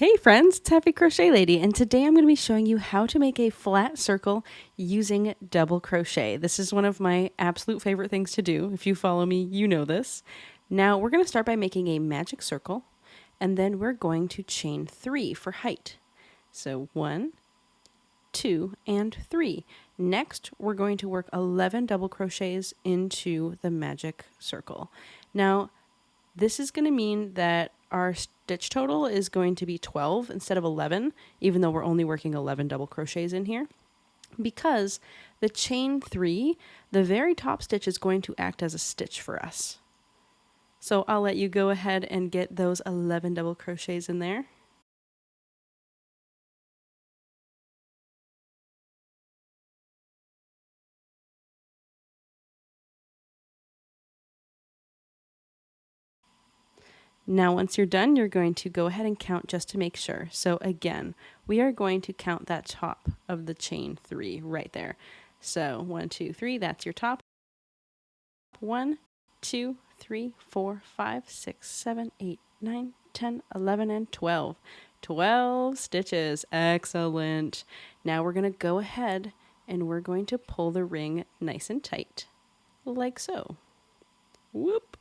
Hey friends, it's Happy Crochet Lady, and today I'm going to be showing you how to make a flat circle using double crochet. This is one of my absolute favorite things to do. If you follow me, you know this. Now we're going to start by making a magic circle, and then we're going to chain 3 for height. So 1, 2, and 3. Next, we're going to work 11 double crochets into the magic circle. Now, this is going to mean that our stitch total is going to be 12 instead of 11, even though we're only working 11 double crochets in here, because the chain 3, the very top stitch is going to act as a stitch for us. So I'll let you go ahead and get those 11 double crochets in there. Now, once you're done, you're going to go ahead and count just to make sure. So again, we are going to count that top of the chain 3 right there. So 1, 2, 3, that's your top. 1, 2, 3, 4, 5, 6, 7, 8, 9, 10, 11, and 12. 12 stitches. Excellent. Now we're going to go ahead and we're going to pull the ring nice and tight, like so. Whoop.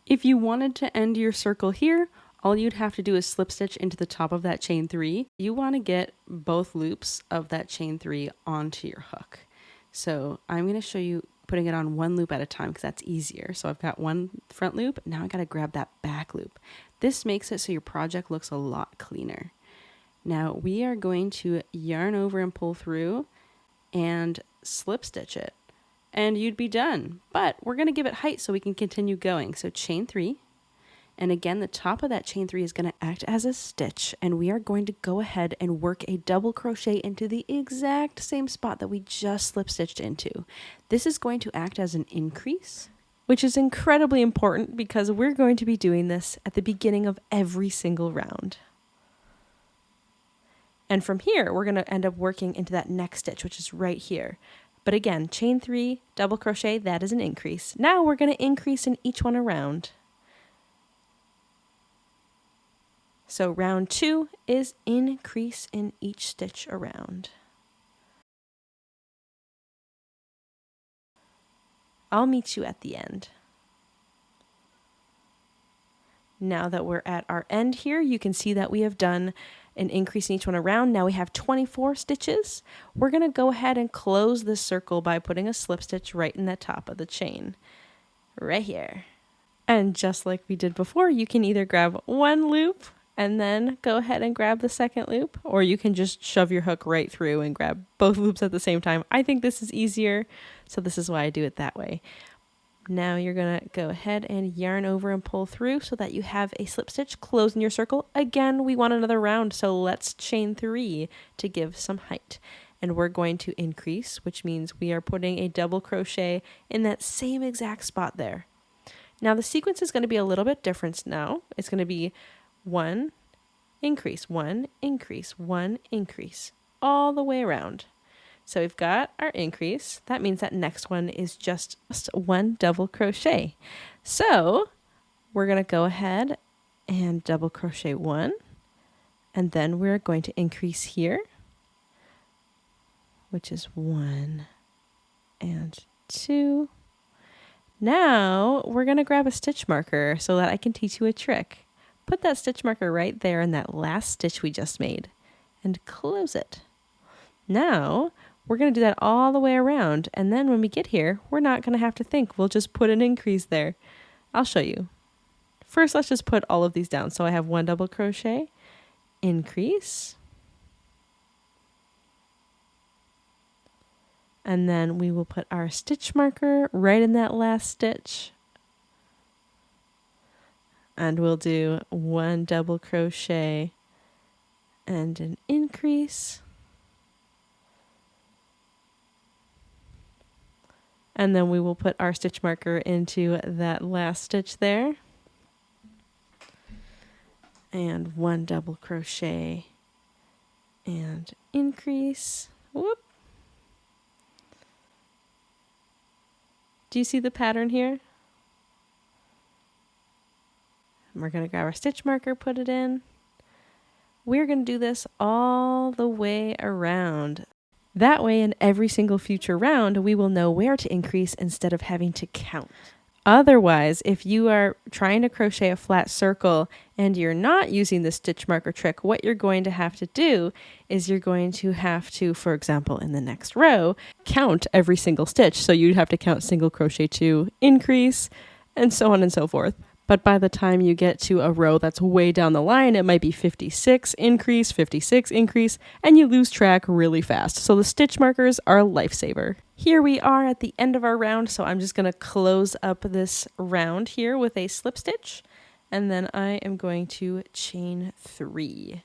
If you wanted to end your circle here, all you'd have to do is slip stitch into the top of that chain 3. You want to get both loops of that chain 3 onto your hook. So I'm going to show you putting it on one loop at a time because that's easier. So I've got one front loop. Now I got to grab that back loop. This makes it so your project looks a lot cleaner. Now we are going to yarn over and pull through and slip stitch it, and you'd be done. But we're going to give it height so we can continue going. So chain 3. And again, the top of that chain 3 is going to act as a stitch, and we are going to go ahead and work a double crochet into the exact same spot that we just slip stitched into. This is going to act as an increase, which is incredibly important because we're going to be doing this at the beginning of every single round. And from here, we're going to end up working into that next stitch, which is right here. But again, chain 3, double crochet, that is an increase. Now we're going to increase in each one around. So round 2 is increase in each stitch around. I'll meet you at the end. Now that we're at our end here, you can see that we have done an increase in each one around. Now we have 24 stitches. We're going to go ahead and close this circle by putting a slip stitch right in the top of the chain, right here. And just like we did before, you can either grab one loop and then go ahead and grab the second loop, or you can just shove your hook right through and grab both loops at the same time. I think this is easier, so this is why I do it that way. Now you're going to go ahead and yarn over and pull through so that you have a slip stitch closing your circle. Again, we want another round, so let's chain 3 to give some height. And we're going to increase, which means we are putting a double crochet in that same exact spot there. Now the sequence is going to be a little bit different now. It's going to be 1, increase, 1, increase, 1, increase, all the way around. So we've got our increase. That means that next one is just 1 double crochet. So we're going to go ahead and double crochet 1, and then we're going to increase here, which is 1 and 2. Now we're going to grab a stitch marker so that I can teach you a trick. Put that stitch marker right there in that last stitch we just made and close it. Now we're going to do that all the way around, and then when we get here, we're not going to have to think. We'll just put an increase there. I'll show you. First, let's just put all of these down. So I have 1 double crochet, increase, and then we will put our stitch marker right in that last stitch. And we'll do 1 double crochet and an increase. And then we will put our stitch marker into that last stitch there. And 1 double crochet and increase. Whoop. Do you see the pattern here? We're going to grab our stitch marker, put it in. We're going to do this all the way around. That way, in every single future round, we will know where to increase instead of having to count. Otherwise, if you are trying to crochet a flat circle and you're not using the stitch marker trick, what you're going to have to do is you're going to have to, for example, in the next row, count every single stitch. So you'd have to count single crochet 2, increase, and so on and so forth. But by the time you get to a row that's way down the line, it might be 56 increase, 56 increase, and you lose track really fast. So the stitch markers are a lifesaver. Here we are at the end of our round, so I'm just going to close up this round here with a slip stitch, and then I am going to chain 3.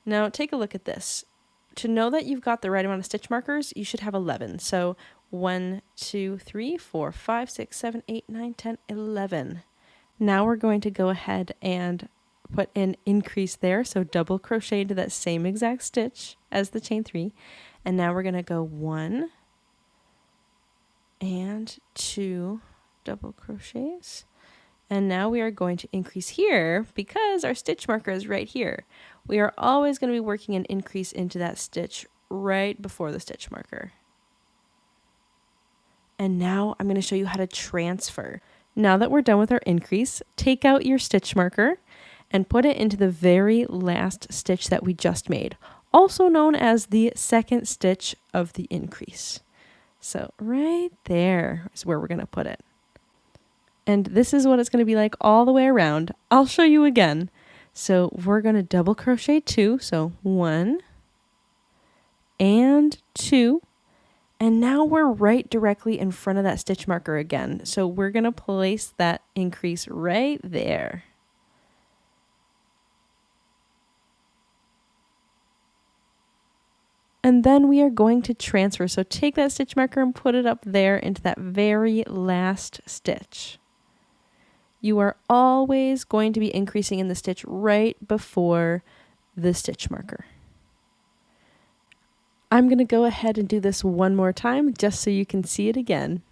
Now take a look at this. To know that you've got the right amount of stitch markers, you should have 11. So 1, 2, 3, 4, 5, 6, 7, 8, 9, 10, 11. Now we're going to go ahead and put an increase there, so double crochet into that same exact stitch as the chain 3, and now we're going to go 1 and 2 double crochets, and now we are going to increase here because our stitch marker is right here. We are always going to be working an increase into that stitch right before the stitch marker. And now I'm going to show you how to transfer. Now that we're done with our increase, take out your stitch marker and put it into the very last stitch that we just made, also known as the second stitch of the increase. So right there is where we're going to put it. And this is what it's going to be like all the way around. I'll show you again. So we're going to double crochet 2, so 1 and 2. And now we're right directly in front of that stitch marker again. So we're going to place that increase right there. And then we are going to transfer. So take that stitch marker and put it up there into that very last stitch. You are always going to be increasing in the stitch right before the stitch marker. I'm going to go ahead and do this one more time just so you can see it again.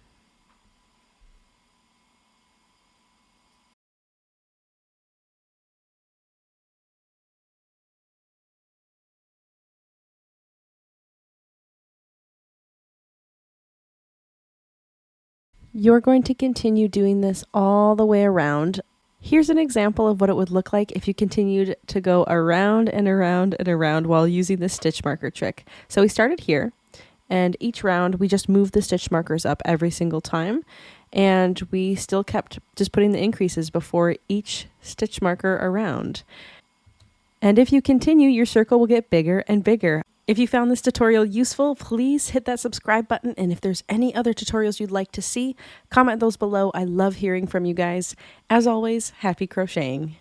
You're going to continue doing this all the way around. Here's an example of what it would look like if you continued to go around and around and around while using the stitch marker trick. So we started here, and each round we just moved the stitch markers up every single time, and we still kept just putting the increases before each stitch marker around. And if you continue, your circle will get bigger and bigger. If you found this tutorial useful, please hit that subscribe button, and if there's any other tutorials you'd like to see, comment those below. I love hearing from you guys. As always, happy crocheting!